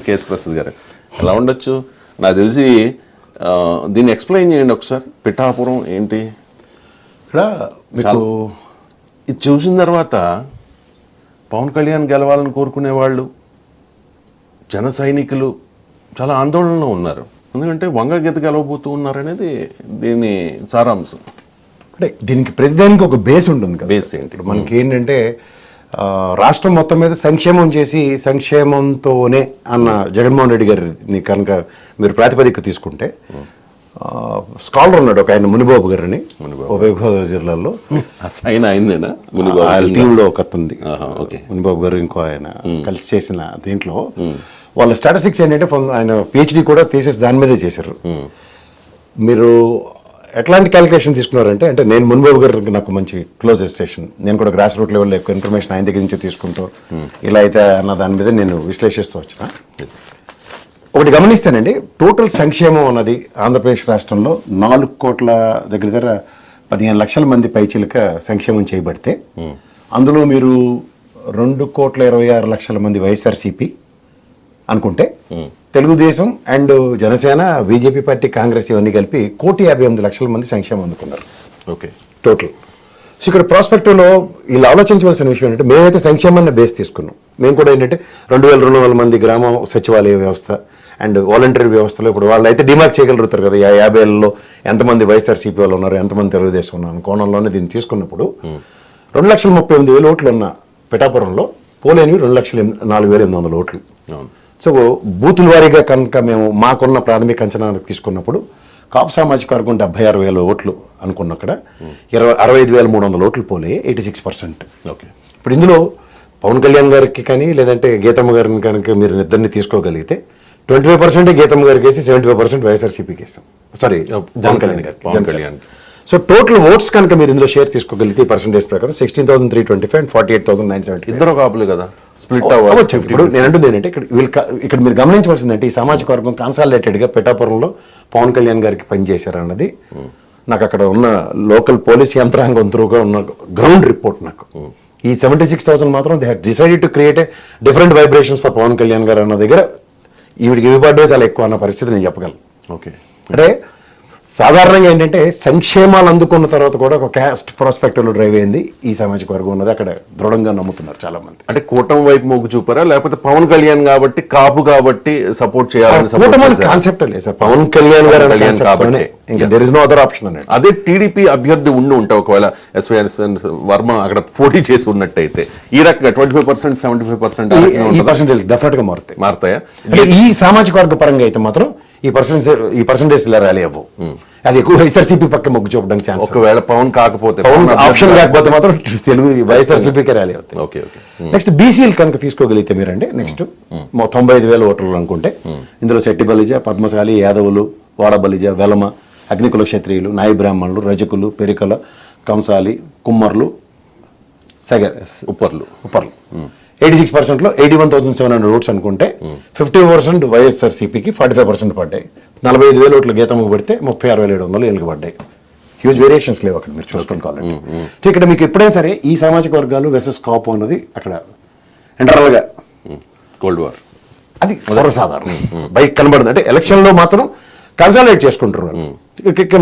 KS Prasad గారు ఎలా ఉండొచ్చు? నాకు తెలిసి దీన్ని ఎక్స్ప్లెయిన్ చేయండి ఒకసారి. పిఠాపురం ఏంటి ఇక్కడ మీకు ఇది చూసిన తర్వాత పవన్ కళ్యాణ్ గెలవాలని కోరుకునే వాళ్ళు, జన సైనికులు చాలా ఆందోళనలో ఉన్నారు. ఎందుకంటే వంగగీత గెలవబోతూ ఉన్నారనేది దీని సారాంశం. అంటే దీనికి ప్రతిదానికి ఒక బేస్ ఉంటుంది కదా. బేస్ ఏంటి? మనకి ఏంటంటే రాష్ట్రం మొత్తం మీద సంక్షేమం చేసి సంక్షేమంతోనే అన్న జగన్మోహన్ రెడ్డి గారిని కనుక మీరు ప్రాతిపదిక తీసుకుంటే, స్కాలర్ ఉన్నాడు ఒక ఆయన మునిబాబు గారిని, ఉభయ గోదావరి జిల్లాలో ఆయన అయిందేనా టీంలో ఒక ఉంది మునిబాబు గారు, ఇంకో ఆయన కలిసి చేసిన దీంట్లో వాళ్ళ స్టాటిస్టిక్స్ ఏంటంటే ఆయన పిహెచ్డి కూడా థీసిస్ దాని మీదే చేశారు. మీరు ఎట్లాంటి క్యాలిక్యులేషన్ తీసుకున్నారంటే, అంటే నేను మునిబాబు గారికి నాకు మంచి క్లోజ్ అసోసియేషన్, నేను కూడా గ్రాస్ రూట్ లెవెల్లో ఎక్కువ ఇన్ఫర్మేషన్ ఆయన దగ్గర నుంచి తీసుకుంటూ ఇలా అయితే అన్న దాని మీద నేను విశ్లేషిస్తూ వచ్చిన. ఒకటి గమనిస్తానండి, టోటల్ సంక్షేమం అన్నది ఆంధ్రప్రదేశ్ రాష్ట్రంలో 4 కోట్ల దగ్గర 15 లక్షల మంది పైచిలక సంక్షేమం చేయబడితే, అందులో మీరు 2,26,00,000 మంది వైఎస్ఆర్సీపీ అనుకుంటే, Telugu Desam and Janasena, BJP party, Congress ఇవన్నీ కలిపి 1,58,00,000 మంది సంక్షేమం అందుకున్నారు. Okay, total. సో ఇక్కడ ప్రాస్పెక్టివ్లో వీళ్ళు ఆలోచించవలసిన విషయం ఏంటంటే, మేమైతే సంక్షేమాన్ని బేస్ తీసుకున్నాం. మేము కూడా ఏంటంటే 2,200 మంది గ్రామ సచివాలయ వ్యవస్థ అండ్ వాలంటరీ వ్యవస్థలో ఇప్పుడు వాళ్ళు అయితే డిమార్క్ చేయగలుగుతారు కదా, 50 ఏళ్ళలో ఎంతమంది వైఎస్ఆర్సీపీ వాళ్ళు ఉన్నారు, ఎంతమంది తెలుగుదేశం ఉన్నారు కోణంలోనే దీన్ని తీసుకున్నప్పుడు 2,38,000 ఓట్లు ఉన్న పిఠాపురంలో పోలేని 2,04,800 ఓట్లు. సో బూతుల వారీగా కనుక మేము మాకున్న ప్రాథమిక అంచనాలకు తీసుకున్నప్పుడు కాపు సామాజిక వర్గం 76,000 ఓట్లు అనుకున్నక్కడ 65,300 ఓట్లు పోలే, 86%. ఓకే, ఇప్పుడు ఇందులో పవన్ కళ్యాణ్ గారికి కానీ లేదంటే గీతమ్మ గారిని కనుక మీరు ఇద్దరిని తీసుకోగలిగితే 25% గీతమ్మ గారికి వేసి 75% వైఎస్ఆర్సీపీకి వేసాం. సారీ, పవన్ కళ్యాణ్ గారికి. సో టోటల్ ఓట్స్ కనుక మీరు ఇందులో షేర్ తీసుకోగలిగితే పర్సెంటేజ్ ప్రకారం 16,325 అండ్ 48,970. ఇద్దరు కాపులే కదా, స్ప్లిట్ అవ్వచ్చు. ఇప్పుడు నేను అంటుంది ఏంటంటే, ఇక్కడ మీరు గమనించవలసిందంటే, ఈ సామాజిక వర్గం కన్సాలిడేటెడ్గా పిఠాపురంలో పవన్ కళ్యాణ్ గారికి పనిచేశారన్నది నాకు అక్కడ ఉన్న లోకల్ పోలీస్ యంత్రాంగం త్రూగా ఉన్న గ్రౌండ్ రిపోర్ట్. నాకు ఈ 76,000 మాత్రం they had decided to create a different vibrations for Pawan Kalyan garu అన్న దగ్గర ఈవిడికి ఇవ్వబడ్డే చాలా ఎక్కువ అన్న పరిస్థితి నేను చెప్పగలను. ఓకే, అంటే సాధారణంగా ఏంటంటే సంక్షేమాలు అందుకున్న తర్వాత కూడా ఒక క్యాస్ట్ ప్రాస్పెక్టివ్లో డ్రైవ్ అయింది ఈ సామాజిక వర్గం ఉన్నది అక్కడ దృఢంగా నమ్ముతున్నారు చాలా మంది. అంటే కూటమి వైపు మొగ్గు చూపారా, లేకపోతే పవన్ కళ్యాణ్ కాబట్టి కాపు కాబట్టి సపోర్ట్ చేయాలని కాన్సెప్ట్ లేదు సార్, పవన్ కళ్యాణ్ గారు కాబట్టి ఇంకా there is no other option అన్నట్టు. అదే టీడీపీ అభ్యర్థి ఉంటే ఒకవేళ ఎస్వై వర్మ అక్కడ పోటీ చేసి ఉన్నట్టయితే ఈ రకంగా 25%, 75% ఈ పర్సెంటేజ్ డెఫినెట్ గా మారుతాయా? ఈ సామాజిక వర్గ పరంగా అయితే మాత్రం ఈ పర్సెంటేజ్ ర్యాలీ అవ్వవు. అది ఎక్కువ వైఎస్ఆర్సీపీ పక్క మొగ్గు చూపడానికి ఛాన్స్. ఒకవేళ పవన్ కాకపోతే, పవన్ ఆప్షన్ కాకపోతే మాత్రం తెలుగు వైఎస్ఆర్సీపీకే ర్యాలీ అవుతాయి. ఓకే, నెక్స్ట్ బీసీలు కనుక తీసుకోగలిగితే మీరండి, నెక్స్ట్ 95,000 ఓటర్లు అనుకుంటే ఇందులో శెట్టి బలిజ, పద్మశాలి, యాదవులు, వాడబలిజ, వెలమ, అగ్నికుల క్షత్రియులు, నాయి బ్రాహ్మణులు, రజకులు, పెరికల, కంసాలి, కుమ్మర్లు, ఉప్పర్లు 86%లో 81,700 ఓట్స్ అనుకుంటే 50% వైఎస్ఆర్సీపీకి, 45% పడ్డాయి. 45,000 ఓట్లు గీతమ్మకు పడితే 36,700 వీళ్ళకి పడ్డాయి. హ్యూజ్ వేరియేషన్స్ లేవు అక్కడ మీరు చూసుకోవాలంటే. ఇక్కడ మీకు ఎప్పుడైనా సరే ఈ సామాజిక వర్గాలు వెర్సెస్ కాపు అన్నది అక్కడ ఇంటర్నల్గా కోల్డ్ వార్ అది సర్వసాధారణం, బయట కనబడుతుంది. అంటే ఎలక్షన్లో మాత్రం కన్సాలిడేట్ చేసుకుంటున్నారు.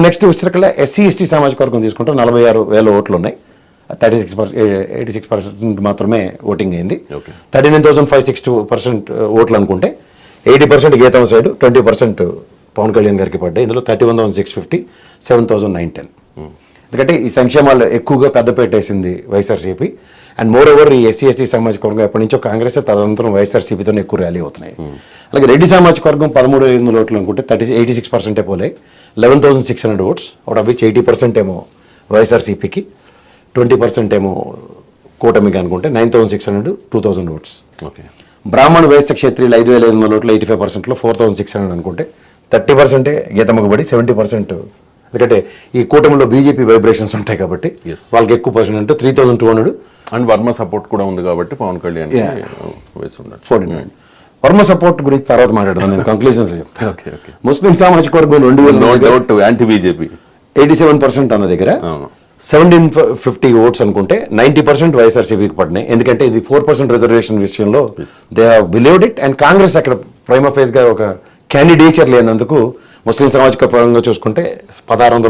నెక్స్ట్ వచ్చేసరికి ఎస్సీ ఎస్టీ సామాజిక వర్గం తీసుకుంటే 46,000 ఓట్లు ఉన్నాయి. 86% మాత్రమే ఓటింగ్ అయింది. 39,562% ఓట్లు అనుకుంటే 80% గీతం సైడ్, 20% పవన్ కళ్యాణ్ గారికి పడ్డాయి. ఇందులో 31,650, 7,910. ఎందుకంటే ఈ సంక్షేమాలు ఎక్కువగా పెద్దపేట వేసింది వైఎస్ఆర్సీపీ. అండ్ మోర్ ఓవర్ ఈ ఎస్సీ ఎస్టీ సామాజిక వర్గం ఎప్పటి నుంచో కాంగ్రెస్, తదనంతరం వైఎస్ఆర్సీపీతోనే ఎక్కువ ర్యాలీ అవుతున్నాయి. అలాగే రెడ్డి సామాజిక వర్గం 13,500 ఓట్లు అనుకుంటే 86% పోలే, 11,600 ఓట్స్. అవుట్ ఆఫ్ విచ్ 80% ఏమో వైఎస్ఆర్సీపీకి, 20% ఏమో కూటమికి అనుకుంటే 9,600, 2,000 ఓట్స్. ఓకే, బ్రాహ్మణ వైశ్య క్షత్రియులు 5,500 ఓట్లు, 85%లో 4,600 అనుకుంటే 30% గీతమ్మకు పడి 70%. ఎందుకంటే ఈ కూటమిలో బీజేపీ వైబ్రేషన్స్ ఉంటాయి కాబట్టి వాళ్ళకి ఎక్కువ పర్సెంట్ 3,200. అండ్ వర్మ సపోర్ట్ కూడా ఉంది కాబట్టి పవన్ కళ్యాణ్ వేసి ఉన్నాడు 49. వర్మ సపోర్ట్ గురించి తర్వాత మాట్లాడదాం, నేను కంక్లూజన్స్ చెప్తాను. ముస్లిం సామాజిక వర్గం 2,000 యాంటీ బీజేపీ 87% అన్న దగ్గర 1750 ఓట్స్ అనుకుంటే 90% వైఎస్ఆర్సీపీకి పడినాయి. ఎందుకంటే ఇది 4% రిజర్వేషన్ విషయంలో they have believed it. And Congress అక్కడ ప్రైమా ఫేస్గా ఒక క్యాండిడేచర్ లేనందుకు ముస్లిం సామాజిక పరంగా చూసుకుంటే 1600